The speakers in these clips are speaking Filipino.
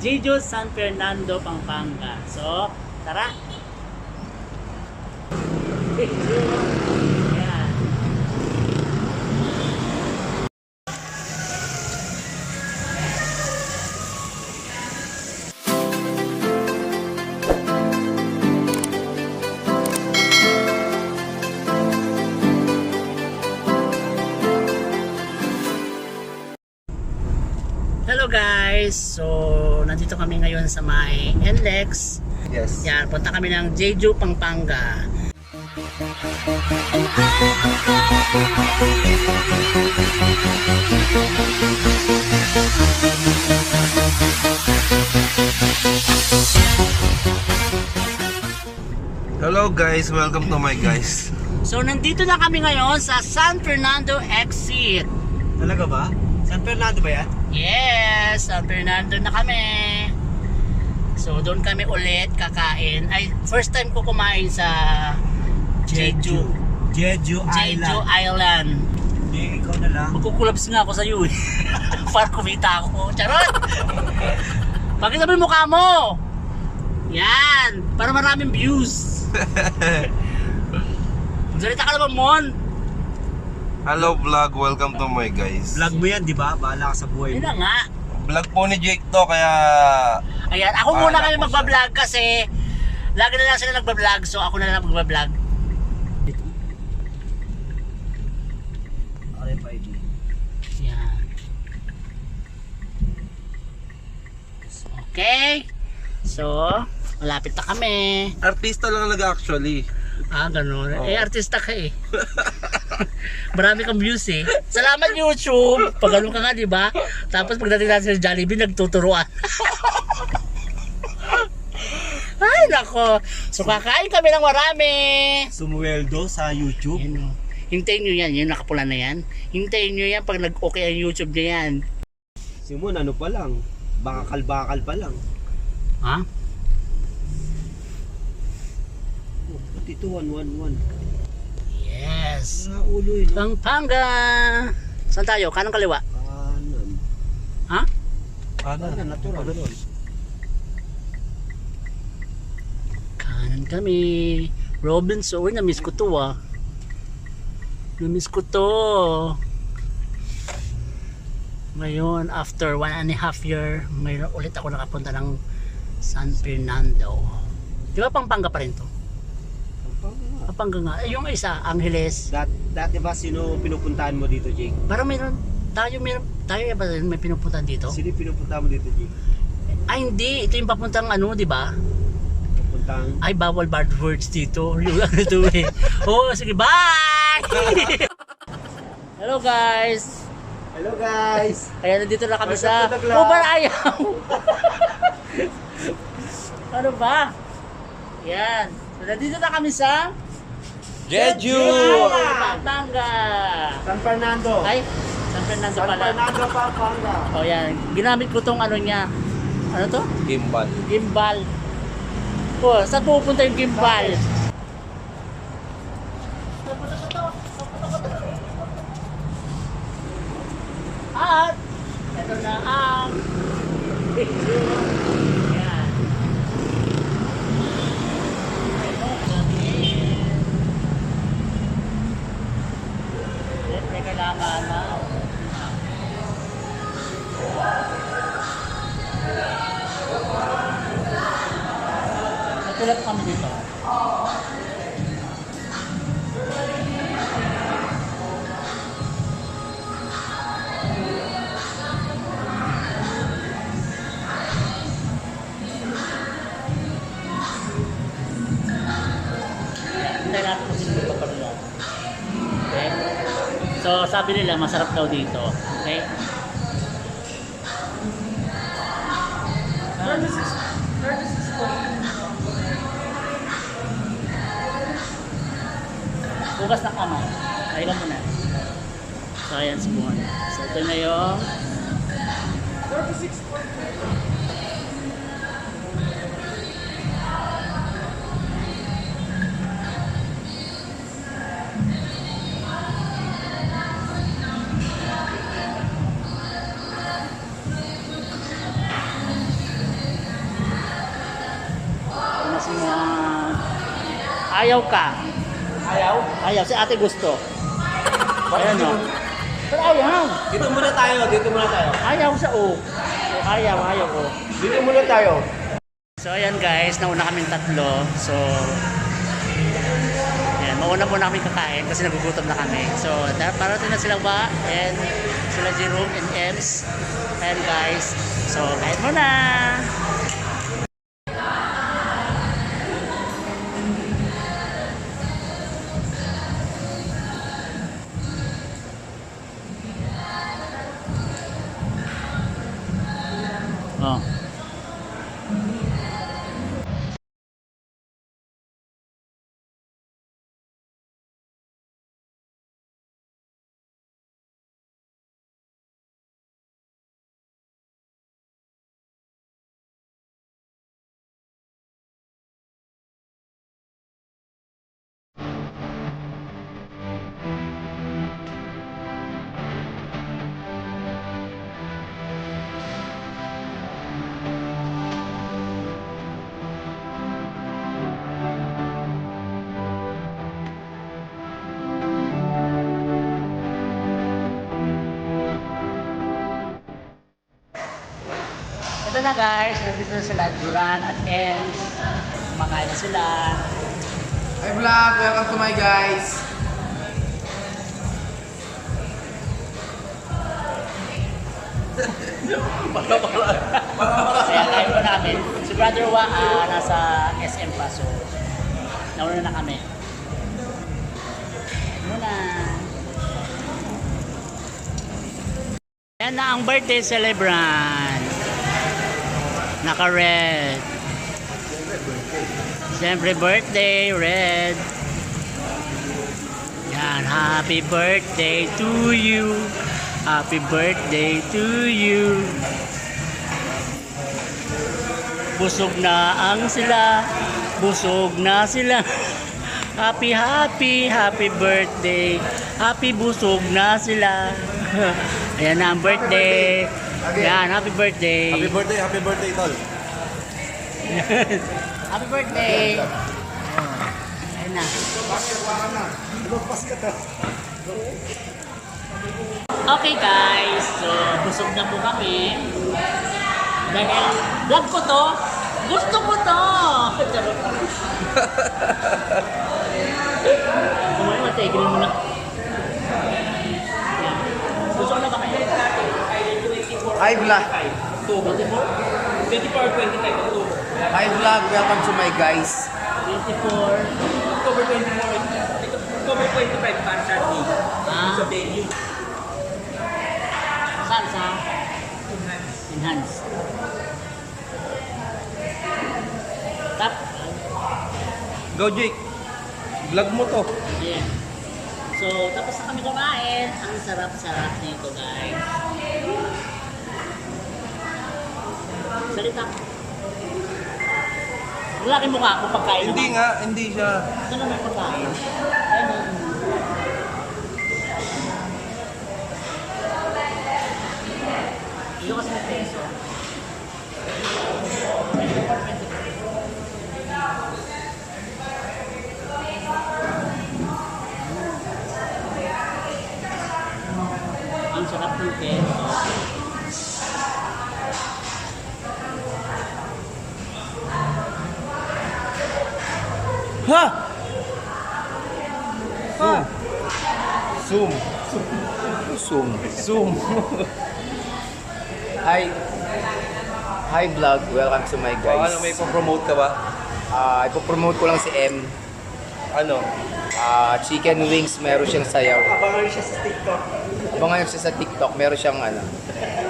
Jeju, San Fernando, Pampanga. So, tara! Jeju! Ayan. Hello guys! So, nandito kami ngayon sa may NLEX. Yes. Yan, punta kami ng Jeju, Pampanga. Hello guys, welcome to my guys. So, nandito na kami ngayon sa San Fernando exit. Talaga ba? San Fernando ba yan? Yes, San Fernando na kami. So, doon kami ulit kakain. Ay, first time ko kumain sa Jeju. Jeju Jeju Island. Island. Hindi, ikaw na lang. Magkukulabs nga ako sa iyo eh. Para kumita ako. Charot! Pakita mo yung mukha mo! Yan! Para maraming views. Salita ka naman, Mon! Hello vlog, welcome to my guys. Vlog mo yan, di ba? Bahala ka sa buhay Yun mo. na nga. Vlog po ni Jake to, kaya Ayan, ako muna Wala kayo po magbablog kasi lagi na lang sila nagbablog, so ako na lang magbablog. RFID. Yan. Okay. So, malapit na kami. artista lang nag-actually. Ah, ganun. Oo. Eh, artista ka eh. Marami kang views eh. Salamat YouTube. Pag ganun ka nga, di ba? Tapos pagdating natin sa Jollibee, nagtuturuan. Ay, nako. So, kakain kami ng marami. Sumuweldo sa YouTube. Yan, oh. Hintayin nyo yan. Yung nakapula na yan. Hintayin nyo yan pag nag-okay ang YouTube niya yan. Simon, ano pa lang? Bakal-bakal pa lang. Ha? Oh, ba't ito 111? Yes. Wala ulo eh, no? Pampanga. Saan tayo? Kanang kaliwa? Kanan. Ha? Kanan, natural. Kanan kami. Robinson. Uy, na-miss ko to ah. Na-miss ko to. Ngayon, after 1.5 year, mayroon ulit ako nakapunta ng San Fernando. Di ba Pampanga pa rin to? Pampanga nga. Eh, yung isa, Angeles. Dati ba sino pinupuntahan mo dito, Jake? Parang mayroon tayo ba rin may pinupuntahan dito? Sino yung pinupuntahan mo dito, Jake? Ay hindi, ito yung papuntang ano, di ba? Pupuntang... Ay, bawal bad words dito. Yung ano to eh. Oh, sige, bye! Hello guys! Hello guys! Kaya nandito na kami sa Welcome to the vlog. Ubar Ayaw! Ano ba? Yan. So, nandito na kami sa Jeju! Pampanga! San Fernando! Ay, San Fernando San pala. Fernando, Pampanga! O yan, ginamit ko tong ano niya. Ano to? Gimbal. Gimbal. O, saan pupunta yung gimbal? At, ito na ang yan. Siyempre kailangan na natulad kami dito. Hindi natin kasi magpaparoon. Okay? So, sabi nila masarap daw dito. Okay? Bukas ng kamay. Kaya mo na. Science born. So, ito na yung 36. Ayaw ka. Ayaw? Ayaw. Si ate gusto. Ayan o. Pero ayaw. Dito muna tayo. Ayaw sa o. Ayaw ko. Dito muna tayo. So ayan guys, nauna kaming tatlo. So ayan, mauna muna kami kakain kasi nagugutom na kami. So parating na sila ba and sila Jerome and Ems. Ayan guys. So kain muna. Oh. Ito na guys, nandito na sila Duran at Ems. Kumakain na sila. Hi vlog, welcome to my guys. Kaya kain po namin. Si Brother Wa nasa SM pa, so nauna na kami. Muna. Yan na ang birthday celebrant. Naka-red. Siyempre birthday, red. Yan, happy birthday to you. Happy birthday to you. Busog na ang sila. Busog na sila. Happy, happy, happy birthday. Happy busog na sila. Ayan na ang birthday. Yan, happy birthday. Happy birthday, tol. Happy birthday. Ayan na. Okay guys, so busog na po kami. Dahil vlog ko to, gusto ko to. Charot. Kumain mo, tigilin mo na. Yan. Busog na ba kayo? Hi vlog. 24? 24-25. Hi vlog, welcome to my guys. 24. October 24. October 25 para sa day. Sa venue. Saan sa? Enhance. Tap. Go Jake. Vlog mo to. Yeah. So, tapos na kami kumain. Ang sarap-sarap nito, guys. Salita. Lalaki mukha ako pagkain Hindi naman. nga, hindi siya. Ito naman pagkain. Ayun. Ito kasi may peso. Ang sarap ng peso. Ha! Zoom. Zoom. Zoom. Hi. Hi vlog, welcome to my guys. Ano, may promote ka ba? Ipopromote ko lang si M. Ano? Chicken wings, meron siyang sayaw. Abangan siya sa TikTok. Abangan siya sa TikTok, meron siyang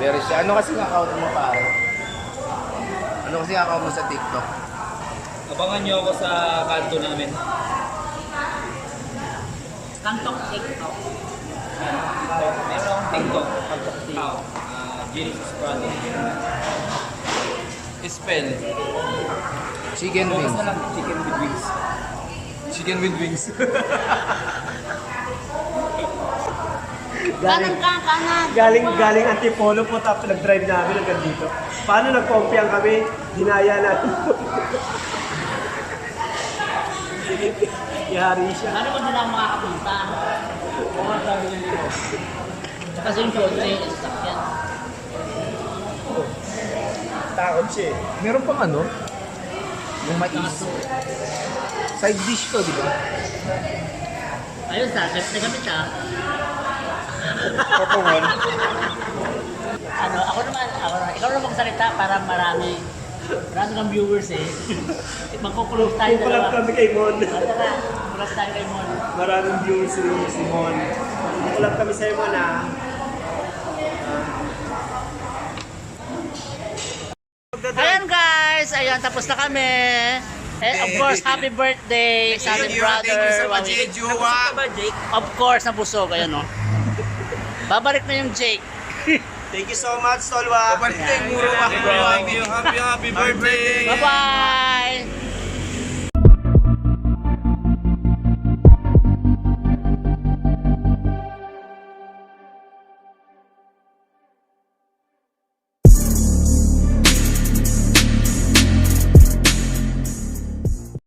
meron siya, ano kasi nga account mo pare? Ano kasi nga account mo sa TikTok? Abangan niyo ako sa kanto namin. Kantong TikTok. Meron akong TikTok. Genesis Brother. Spell. Chicken Focus wings. na lang chicken with wings. Chicken with wings. Kanan ka, kanan. Galing Antipolo po tapos nag-drive namin hanggang dito. Paano nagkompiang kami? Dinaya natin. Yari siya. Ano kung hindi lang makakapunta? Oo, sabi niya dito. Kasi yung kotse, sasakyan. Takot siya eh. Meron pang ano? Yung mais. Side dish to, di ba? Ayun sa, na gamit siya. Ano, ako naman, ikaw naman magsalita para marami kang viewers eh. Magkukulog tayo Kukulap dalawa. kami kay Mon. Tara, kukulog tayo kay Mon. Maraming viewers si Mon. Kukulap kami sa'yo, Mon ah. Ayan guys, ayan tapos na kami. And of course, happy birthday sa ating brother. Wawi. Nabusog ka ba, Jake? Of course, nabusog. Ayan o. Babalik na yung Jake. Thank you so much, Tolwa. Happy birthday! Bye-bye!